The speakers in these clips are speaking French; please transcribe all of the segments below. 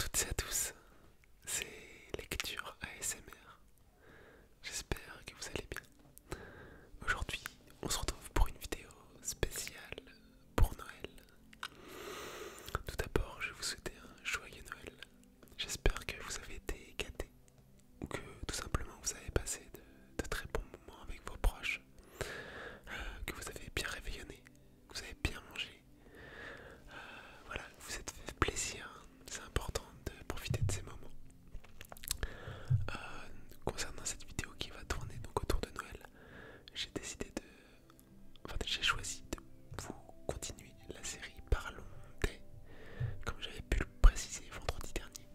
toutes et à tous, c'est Lecture ASMR. J'espère que vous allez bien. Aujourd'hui, on se retrouve pour une vidéo spéciale pour Noël. Tout d'abord, je vais vous souhaiter un joyeux Noël. J'espère que vous avez été gâtés ou que tout simplement vous avez passé de très bons moments avec vos proches, que vous avez bien réveillonné, que vous avez bien mangé. Voilà, vous vous êtes fait plaisir. C'est important de profiter de ces moments. Concernant cette vidéo qui va tourner donc autour de Noël, j'ai décidé de... Enfin, j'ai choisi de vous continuer la série Parlons des, comme j'avais pu le préciser vendredi dernier.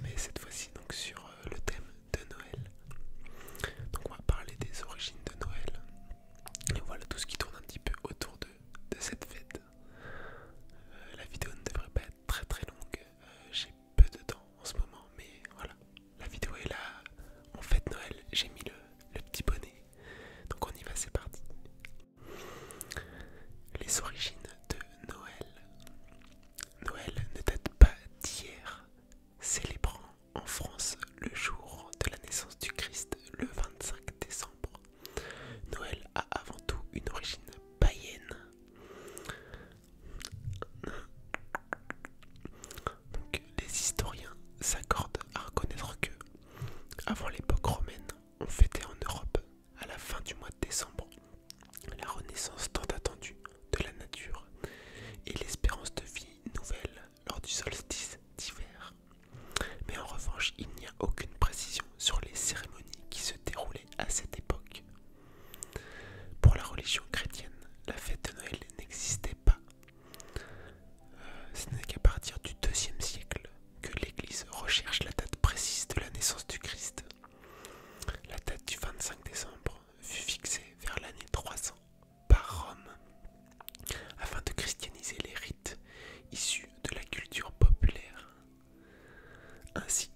Mais cette fois-ci donc sur le thème de Noël. Donc on va parler des origines de Noël. Et voilà tout ce qui tourne un petit peu autour de cette fête. La vidéo ne devrait pas être très très longue. J'ai peu de temps en ce moment, mais voilà. La vidéo est là. En fête Noël, j'ai mis le petit bonnet. Donc on y va, c'est parti. Les origines de Noël. Noël ne date pas d'hier, célébrant en France le jour de la naissance du Christ le 25 décembre. Noël a avant tout une origine païenne. Donc, les historiens s'accordent à reconnaître que, avant l'époque romaine, on fêtait en Europe, à la fin du mois de décembre, la renaissance tant attendue de la nature et l'espérance de vie nouvelle lors du solstice d'hiver. Mais en revanche, il n'y a aucune précision sur les cérémonies qui se déroulaient à cette époque. Pour la religion chrétienne, la fête de Noël n'existait pas. Ce n'est qu'à partir du IIe siècle que l'Église recherche la date précise de la naissance du Christ. La date du 25 décembre fut fixée vers l'année 300 par Rome afin de christianiser les rites issus de la culture populaire. Ainsi,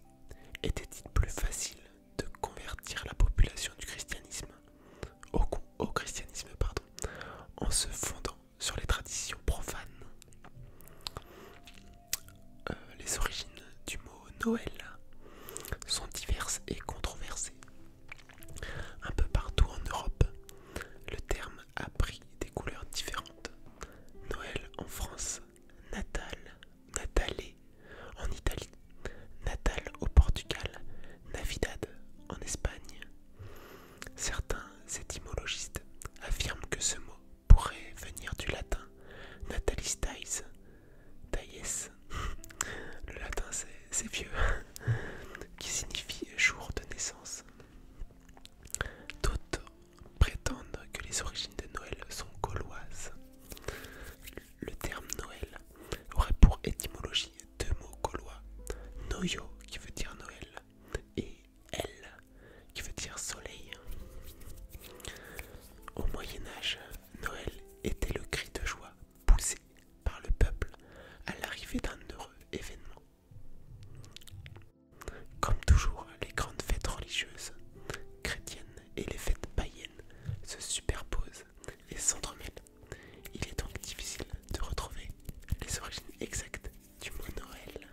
était-il plus facile de convertir la population du christianisme au christianisme en se fondant sur les traditions profanes. Les origines du mot Noël sont diverses et controversées. Un peu partout en Europe, le terme a pris des couleurs différentes. Noël en France, Natal, Natale en Italie, Natal au Portugal, Navidad en Espagne. Certains étymologistes affirment que ce mot pourrait venir du latin natalis dies, le latin c'est vieux, qui signifie jour de naissance. D'autres prétendent que les origines de Noël sont gauloises. Le terme Noël aurait pour étymologie deux mots gaulois, noyo qui veut dire Noël et el qui veut dire soleil. Au Moyen-Âge, Noël était le cri de joie poussé par le peuple à l'arrivée d'un heureux événement. Comme toujours, les grandes fêtes religieuses, chrétiennes et les fêtes païennes se superposent et s'entremêlent. Il est donc difficile de retrouver les origines exactes du mot Noël.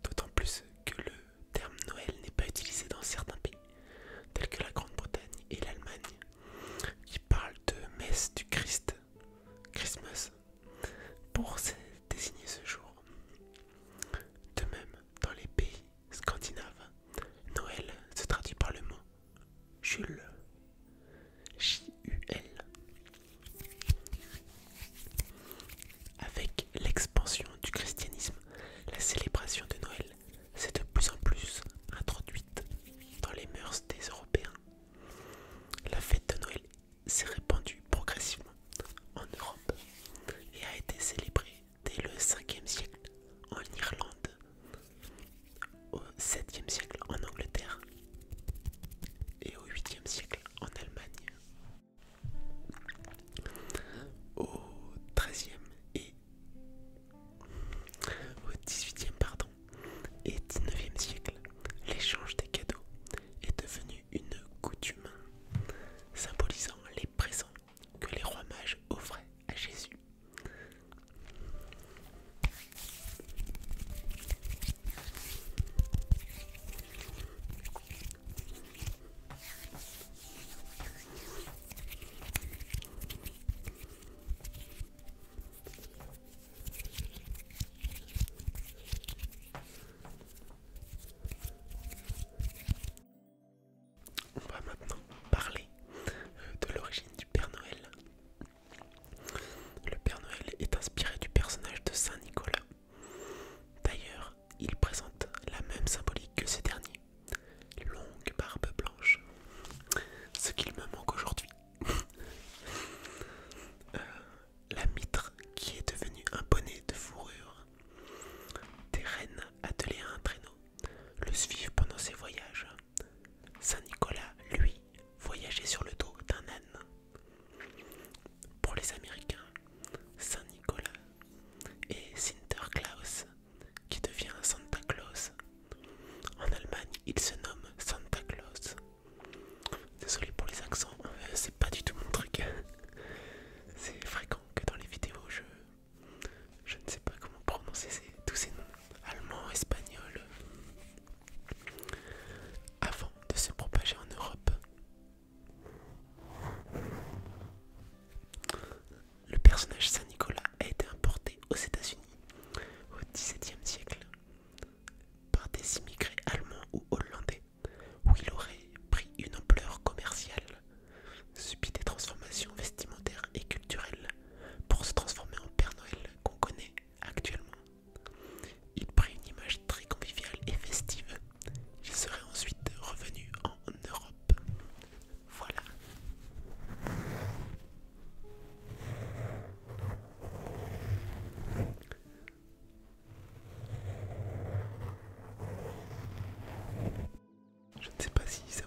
D'autant plus que le terme Noël n'est pas utilisé dans certains pays, tels que la Grande-Bretagne et l'Allemagne, qui parlent de messe du Christ, Christmas, pour désigner ce jour. De même, dans les pays scandinaves, Noël se traduit par le mot Jul, J-U-L. Avec l'expansion du christianisme, la célébration de Noël s'est de plus en plus introduite dans les mœurs des Européens. La fête de Noël s'est répandue progressivement en Europe et a été célébrée dès le 5e siècle en Irlande, au 7e siècle en Angleterre et au 8e siècle ne sais pas si ça